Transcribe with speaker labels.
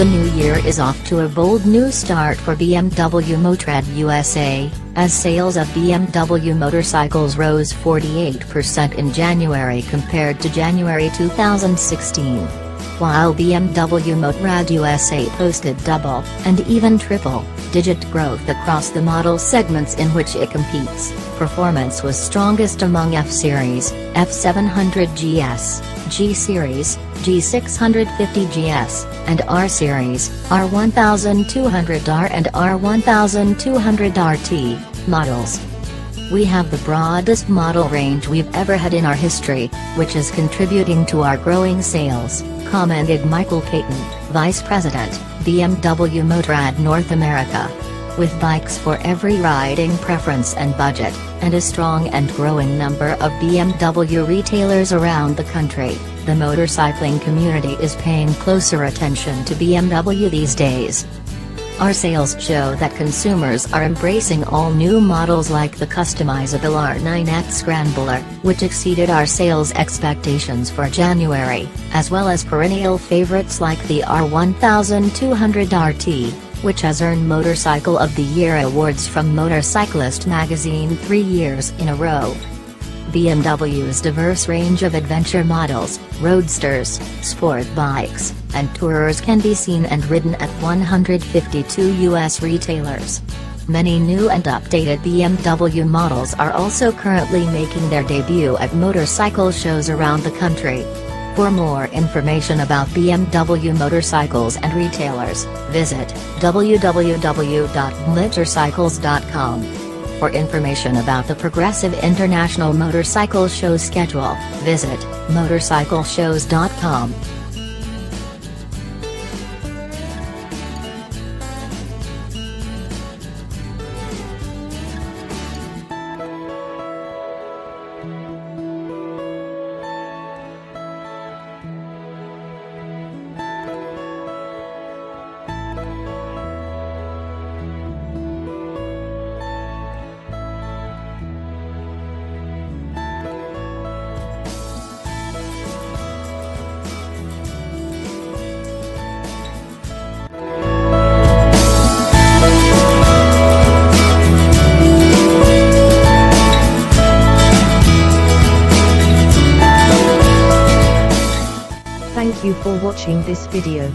Speaker 1: The new year is off to a bold new start for BMW Motorrad USA, as sales of BMW motorcycles rose 48% in January compared to January 2016. While BMW Motorrad USA posted double, and even triple-digit growth across the model segments in which it competes, performance was strongest among F-Series, F700 GS, G-Series, G650 GS, and R-Series, R1200 R and R1200 RT, models. We have the broadest model range we've ever had in our history, which is contributing to our growing sales, commented Michael Payton, Vice President, BMW Motorrad North America. With bikes for every riding preference and budget, and a strong and growing number of BMW retailers around the country, the motorcycling community is paying closer attention to BMW these days. Our sales show that consumers are embracing all new models like the customizable R9X Scrambler, which exceeded our sales expectations for January, as well as perennial favorites like the R1200 RT, which has earned Motorcycle of the Year awards from Motorcyclist magazine 3 years in a row. BMW's diverse range of adventure models, roadsters, sport bikes, and tourers can be seen and ridden at 152 U.S. retailers. Many new and updated BMW models are also currently making their debut at motorcycle shows around the country. For more information about BMW motorcycles and retailers, visit www.motorcycles.com. For information about the Progressive International Motorcycle Show schedule, visit motorcycleshows.com.
Speaker 2: Thank you for watching this video.